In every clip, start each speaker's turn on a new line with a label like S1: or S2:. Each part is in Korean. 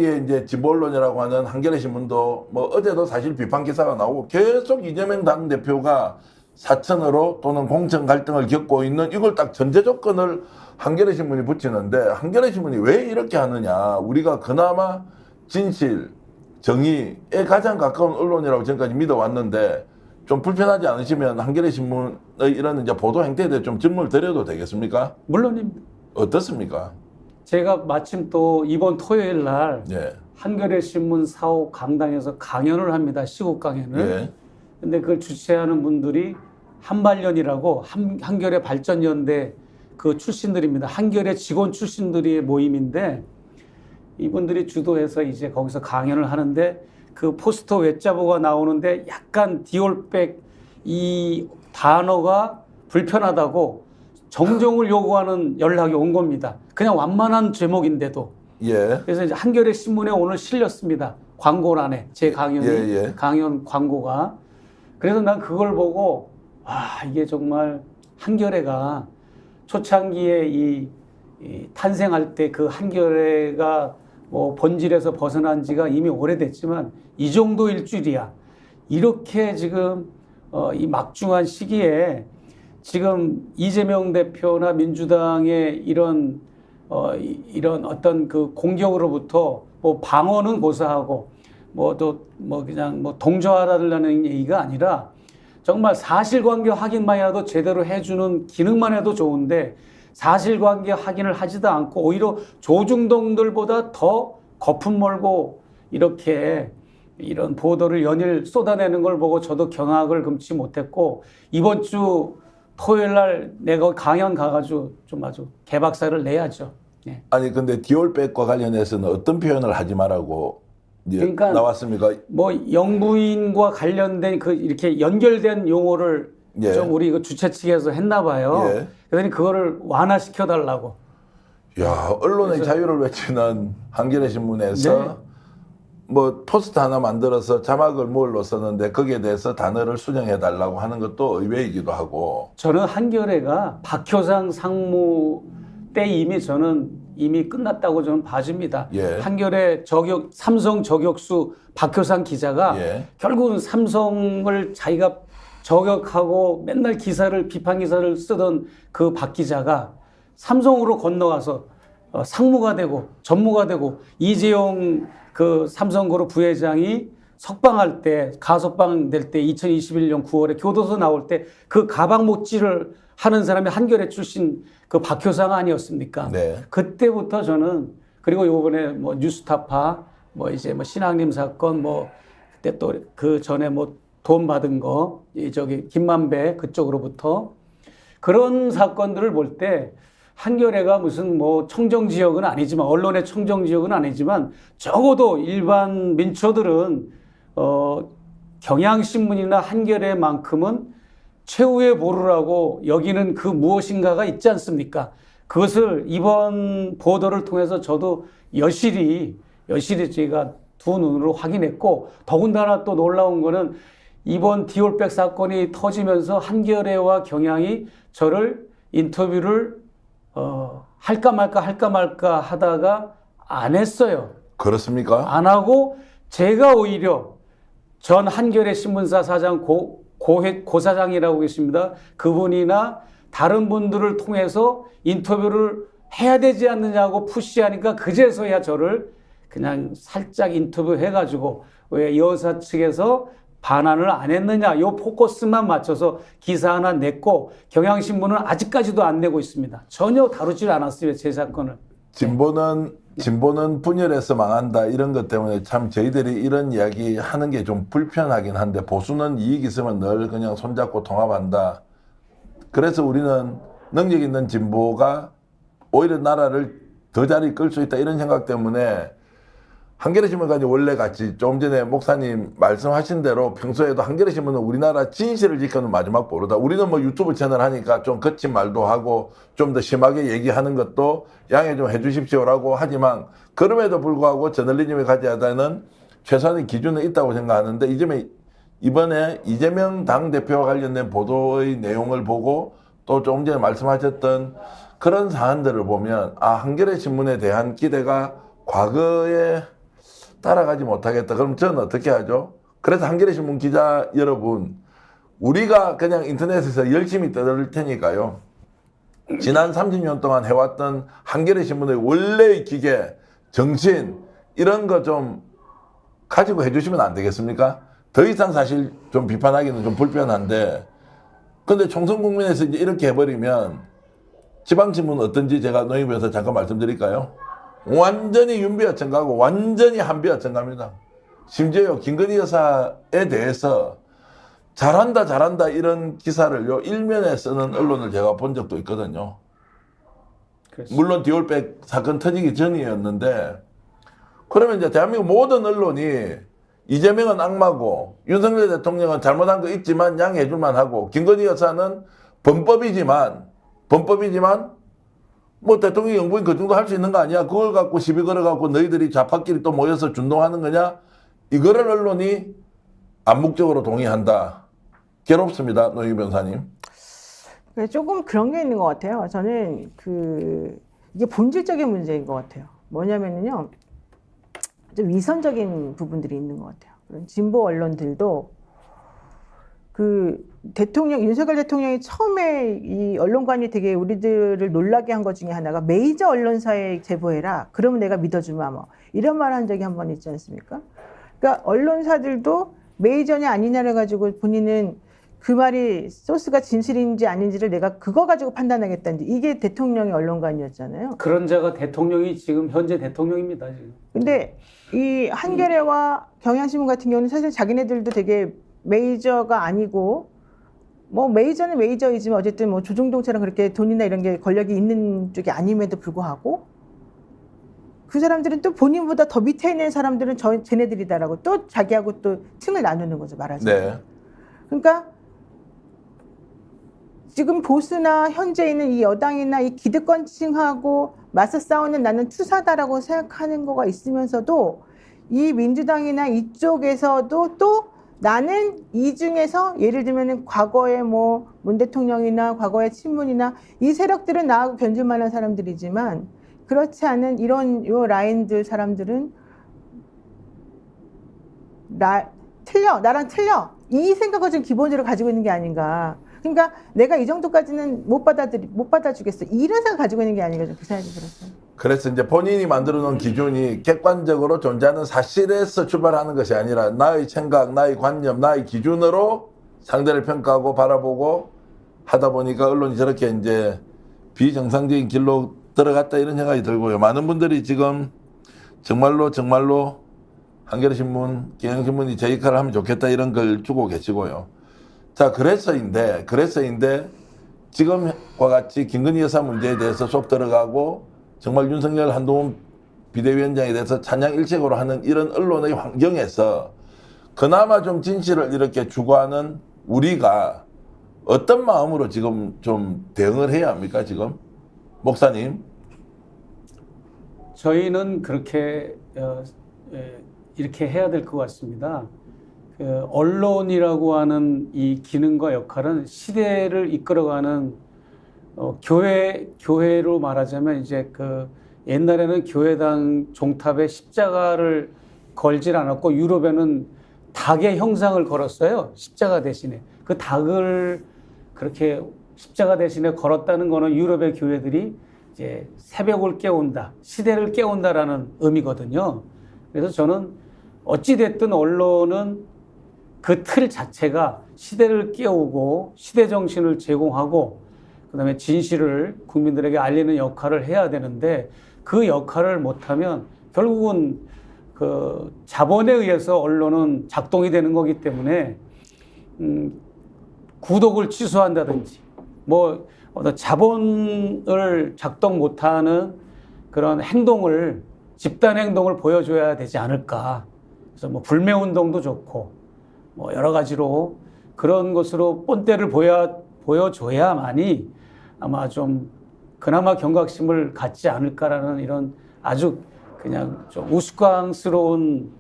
S1: 이게 이제 진보 언론이라고 하는 한겨레 신문도 뭐 어제도 사실 비판 기사가 나오고 계속 이재명 당대표가 사천으로 또는 공천 갈등을 겪고 있는 이걸 딱 전제 조건을 한겨레 신문이 붙이는데 한겨레 신문이 왜 이렇게 하느냐. 우리가 그나마 진실, 정의에 가장 가까운 언론이라고 지금까지 믿어왔는데 좀 불편하지 않으시면 한겨레 신문의 이런 이제 보도 행태에 대해 좀 질문을 드려도 되겠습니까?
S2: 물론입니다.
S1: 어떻습니까?
S2: 제가 마침 또 이번 토요일 날
S1: 예.
S2: 한겨레 신문 사옥 강당에서 강연을 합니다. 시국 강연을.
S1: 예.
S2: 근데 그걸 주최하는 분들이 한발년이라고 한겨레 발전연대 그 출신들입니다. 한겨레 직원 출신들의 모임인데 이분들이 주도해서 이제 거기서 강연을 하는데 그 포스터 외자보가 나오는데 약간 디올백 이 단어가 불편하다고 정정을 요구하는 연락이 온 겁니다. 그냥 완만한 제목인데도.
S1: 예.
S2: 그래서 이제 한겨레 신문에 오늘 실렸습니다. 광고란에 제 강연이
S1: 예.
S2: 강연 광고가. 그래서 난 그걸 보고 와 이게 정말 한겨레가 초창기에 이 탄생할 때 그 한겨레가 뭐 본질에서 벗어난 지가 이미 오래됐지만 이 정도일 줄이야. 이렇게 지금 이 막중한 시기에 지금 이재명 대표나 민주당의 이런 어떤 그 공격으로부터 뭐 방어는 고사하고 뭐 또 뭐 그냥 뭐 동조하라는 얘기가 아니라 정말 사실관계 확인만이라도 제대로 해주는 기능만 해도 좋은데 사실관계 확인을 하지도 않고 오히려 조중동들보다 더 거품 몰고 이렇게 이런 보도를 연일 쏟아내는 걸 보고 저도 경악을 금치 못했고 이번 주 토요일 날 내가 강연 가가지고 좀 아주 개박살을 내야죠. 예.
S1: 아니 근데 디올백과 관련해서는 어떤 표현을 하지 말라고
S2: 그러니까
S1: 나왔습니까?
S2: 뭐 영부인과 관련된 그 이렇게 연결된 용어를
S1: 예.
S2: 좀 우리 그 주최 측에서 했나 봐요.
S1: 예.
S2: 그러니 그거를 완화시켜 달라고.
S1: 야, 언론의 자유를 외치는 한겨레 신문에서
S2: 네.
S1: 뭐 포스트 하나 만들어서 자막을 뭘로 썼는데 거기에 대해서 단어를 수정해 달라고 하는 것도 의외이기도 하고.
S2: 저는 한겨레가 박효상 상무 때 저는 이미 끝났다고 저는 봐집니다.
S1: 예.
S2: 한겨레 삼성 저격수 박효상 기자가
S1: 예.
S2: 결국은 삼성을 자기가 저격하고 맨날 비판 기사를 쓰던 그 박 기자가 삼성으로 건너가서 상무가 되고 전무가 되고 이재용 그 삼성그룹 부회장이 석방할 때 가석방 될 때 2021년 9월에 교도소 나올 때 그 가방 못질을 하는 사람이 한겨레 출신 그 박효상 아니었습니까?
S1: 네.
S2: 그때부터 저는 그리고 요번에 뭐 뉴스타파 뭐 이제 뭐 신학림 사건 뭐 그때 또 그 전에 뭐 돈 받은 거 저기 김만배 그쪽으로부터 그런 사건들을 볼 때 한겨레가 무슨 뭐 청정 지역은 아니지만 언론의 청정 지역은 아니지만 적어도 일반 민초들은 경향신문이나 한겨레만큼은 최후의 보루라고 여기는 그 무엇인가가 있지 않습니까? 그것을 이번 보도를 통해서 저도 여실히 제가 두 눈으로 확인했고 더군다나 또 놀라운 거는 이번 디올백 사건이 터지면서 한겨레와 경향이 저를 인터뷰를 할까 말까 하다가 안 했어요.
S1: 그렇습니까?
S2: 안 하고 제가 오히려 전 한겨레 신문사 사장 고사장이라고 계십니다. 그분이나 다른 분들을 통해서 인터뷰를 해야 되지 않느냐고 푸시하니까 그제서야 저를 그냥 살짝 인터뷰 해가지고 왜 여사 측에서 반환을 안 했느냐 요 포커스만 맞춰서 기사 하나 냈고 경향신문은 아직까지도 안 내고 있습니다. 전혀 다루질 않았어요. 제 사건을.
S1: 진보는 분열해서 망한다 이런 것 때문에 참 저희들이 이런 이야기 하는 게 좀 불편하긴 한데 보수는 이익 있으면 늘 그냥 손잡고 통합한다. 그래서 우리는 능력 있는 진보가 오히려 나라를 더 잘 이끌 수 있다 이런 생각 때문에 한겨레 신문까지 원래 같이 좀 전에 목사님 말씀하신 대로 평소에도 한겨레 신문은 우리나라 진실을 지켜는 마지막 보루다. 우리는 뭐 유튜브 채널 하니까 좀 거친 말도 하고 좀 더 심하게 얘기하는 것도 양해 좀 해주십시오라고 하지만 그럼에도 불구하고 저널리즘이 가져야 되는 최소한의 기준은 있다고 생각하는데 이번에 이재명 당대표와 관련된 보도의 내용을 보고 또 조금 전에 말씀하셨던 그런 사안들을 보면 한겨레 신문에 대한 기대가 과거에 따라가지 못하겠다. 그럼 저는 어떻게 하죠? 그래서 한겨레 신문 기자 여러분, 우리가 그냥 인터넷에서 열심히 떠들 테니까요. 지난 30년 동안 해왔던 한겨레 신문의 원래의 기계, 정신 이런 거 좀 가지고 해주시면 안 되겠습니까? 더 이상 사실 좀 비판하기는 좀 불편한데, 근데 총선 국면에서 이제 이렇게 해버리면 지방신문 어떤지 제가 노인부에서 잠깐 말씀드릴까요? 완전히 윤비어천 가고 완전히 한비어천 갑니다. 심지어 김건희 여사에 대해서 잘한다 이런 기사를요 일면에 쓰는 언론을 제가 본 적도 있거든요.
S2: 그렇죠.
S1: 물론 디올백 사건 터지기 전이었는데, 그러면 이제 대한민국 모든 언론이 이재명은 악마고 윤석열 대통령은 잘못한 거 있지만 양해해줄만 하고 김건희 여사는 범법이지만 뭐 대통령 영부인 그 정도 할 수 있는 거 아니야? 그걸 갖고 시비 걸어갖고 너희들이 좌파끼리 또 모여서 준동하는 거냐? 이거를 언론이 암묵적으로 동의한다. 괴롭습니다, 노희 변호사님.
S3: 조금 그런 게 있는 것 같아요. 저는 이게 본질적인 문제인 것 같아요. 뭐냐면요, 좀 위선적인 부분들이 있는 것 같아요. 그런 진보 언론들도 윤석열 대통령이 처음에 이 언론관이 되게 우리들을 놀라게 한 것 중에 하나가 메이저 언론사에 제보해라. 그러면 내가 믿어주마. 뭐 이런 말 한 적이 한 번 있지 않습니까? 그러니까 언론사들도 메이저냐 아니냐를 가지고 본인은 그 말이 소스가 진실인지 아닌지를 내가 그거 가지고 판단하겠다는데, 이게 대통령의 언론관이었잖아요.
S2: 그런 자가 대통령이 지금 현재 대통령입니다. 지금.
S3: 근데 이 한겨레와 경향신문 같은 경우는 사실 자기네들도 되게 메이저가 아니고, 뭐 메이저는 메이저이지만 어쨌든 뭐 조중동처럼 그렇게 돈이나 이런 게 권력이 있는 쪽이 아님에도 불구하고 그 사람들은 또 본인보다 더 밑에 있는 사람들은 쟤네들이다라고 또 자기하고 또 층을 나누는 거죠, 말하자면.
S1: 네.
S3: 그러니까 지금 보수나 현재 있는 이 여당이나 이 기득권층하고 맞서 싸우는 나는 투사다라고 생각하는 거가 있으면서도 이 민주당이나 이쪽에서도 또 나는 이 중에서 예를 들면 과거에 뭐 문 대통령이나 과거의 친문이나 이 세력들은 나하고 견줄 만한 사람들이지만 그렇지 않은 요 라인들 사람들은 나랑 틀려 이 생각을 좀 기본적으로 가지고 있는 게 아닌가. 그러니까 내가 이 정도까지는 못 받아주겠어. 이런 생각 가지고 있는 게 아닌가 좀 그 생각이 들었어요.
S1: 그래서 이제 본인이 만들어 놓은 기준이 객관적으로 존재하는 사실에서 출발하는 것이 아니라 나의 생각, 나의 관념, 나의 기준으로 상대를 평가하고 바라보고 하다 보니까 언론이 저렇게 이제 비정상적인 길로 들어갔다 이런 생각이 들고요. 많은 분들이 지금 정말로 한겨레 신문, 경향신문이 제 역할을 하면 좋겠다 이런 걸 주고 계시고요. 자, 그래서인데 지금과 같이 김건희 여사 문제에 대해서 쏙 들어가고 정말 윤석열 한동훈 비대위원장에 대해서 찬양일색으로 하는 이런 언론의 환경에서 그나마 좀 진실을 이렇게 추구하는 우리가 어떤 마음으로 지금 좀 대응을 해야 합니까, 지금? 목사님?
S2: 저희는 그렇게 이렇게 해야 될 것 같습니다. 언론이라고 하는 이 기능과 역할은 시대를 이끌어가는 교회로 말하자면 이제 옛날에는 교회당 종탑에 십자가를 걸질 않았고 유럽에는 닭의 형상을 걸었어요. 십자가 대신에. 그 닭을 그렇게 십자가 대신에 걸었다는 거는 유럽의 교회들이 이제 새벽을 깨운다, 시대를 깨운다라는 의미거든요. 그래서 저는 어찌됐든 언론은 그 틀 자체가 시대를 깨우고 시대 정신을 제공하고 그다음에 진실을 국민들에게 알리는 역할을 해야 되는데 그 역할을 못하면 결국은 그 자본에 의해서 언론은 작동이 되는 거기 때문에 구독을 취소한다든지 뭐 어떤 자본을 작동 못하는 그런 행동을 집단 행동을 보여줘야 되지 않을까. 그래서 뭐 불매 운동도 좋고 뭐 여러 가지로 그런 것으로 본때를 보여줘야만이 아마 좀 그나마 경각심을 갖지 않을까라는 이런 아주 그냥 좀 우스꽝스러운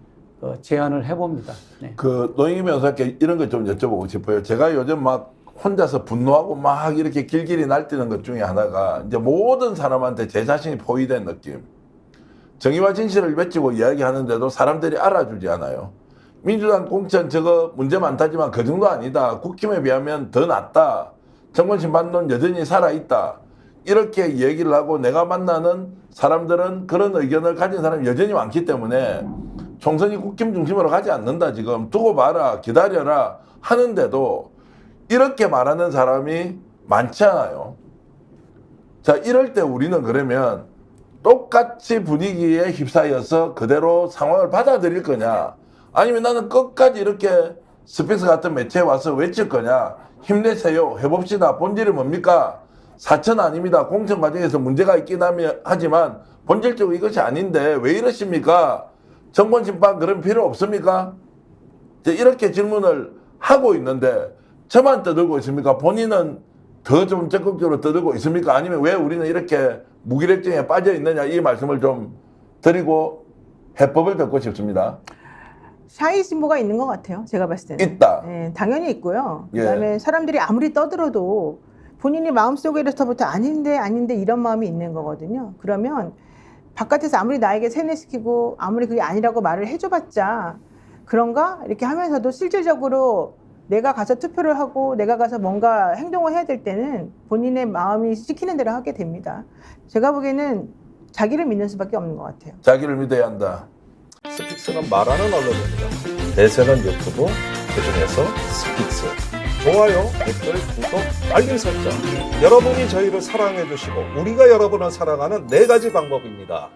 S2: 제안을 해봅니다. 네.
S1: 노영희 변호사께 이런 걸 좀 여쭤보고 싶어요. 제가 요즘 막 혼자서 분노하고 막 이렇게 길길이 날뛰는 것 중에 하나가 이제 모든 사람한테 제 자신이 포위된 느낌. 정의와 진실을 외치고 이야기하는데도 사람들이 알아주지 않아요. 민주당 공천 저거 문제 많다지만 그 정도 아니다. 국힘에 비하면 더 낫다. 정권심판론 여전히 살아있다. 이렇게 얘기를 하고 내가 만나는 사람들은 그런 의견을 가진 사람이 여전히 많기 때문에 총선이 국힘 중심으로 가지 않는다. 지금 두고 봐라, 기다려라 하는데도 이렇게 말하는 사람이 많지 않아요. 자, 이럴 때 우리는 그러면 똑같이 분위기에 휩싸여서 그대로 상황을 받아들일 거냐, 아니면 나는 끝까지 이렇게 스피스 같은 매체에 와서 외칠 거냐. 힘내세요, 해봅시다. 본질이 뭡니까? 사천 아닙니다. 공천 과정에서 문제가 있긴 하지만 본질적으로 이것이 아닌데 왜 이러십니까? 정권심판 그런 필요 없습니까? 이렇게 질문을 하고 있는데 저만 떠들고 있습니까? 본인은 더 좀 적극적으로 떠들고 있습니까? 아니면 왜 우리는 이렇게 무기력증에 빠져 있느냐, 이 말씀을 좀 드리고 해법을 듣고 싶습니다.
S3: 샤이 진보가 있는 것 같아요. 제가 봤을 때는.
S1: 있다.
S3: 네, 당연히 있고요.
S1: 예.
S3: 그다음에 사람들이 아무리 떠들어도 본인이 마음속에서부터 아닌데 이런 마음이 있는 거거든요. 그러면 바깥에서 아무리 나에게 세뇌시키고 아무리 그게 아니라고 말을 해줘봤자 그런가? 이렇게 하면서도 실질적으로 내가 가서 투표를 하고 내가 가서 뭔가 행동을 해야 될 때는 본인의 마음이 시키는 대로 하게 됩니다. 제가 보기에는 자기를 믿는 수밖에 없는 것 같아요.
S1: 자기를 믿어야 한다.
S4: 스픽스는 말하는 언론입니다. 대세는 유튜브, 그중에서 스픽스. 좋아요, 댓글, 구독, 알림 설정. 여러분이 저희를 사랑해 주시고 우리가 여러분을 사랑하는 4가지 방법입니다.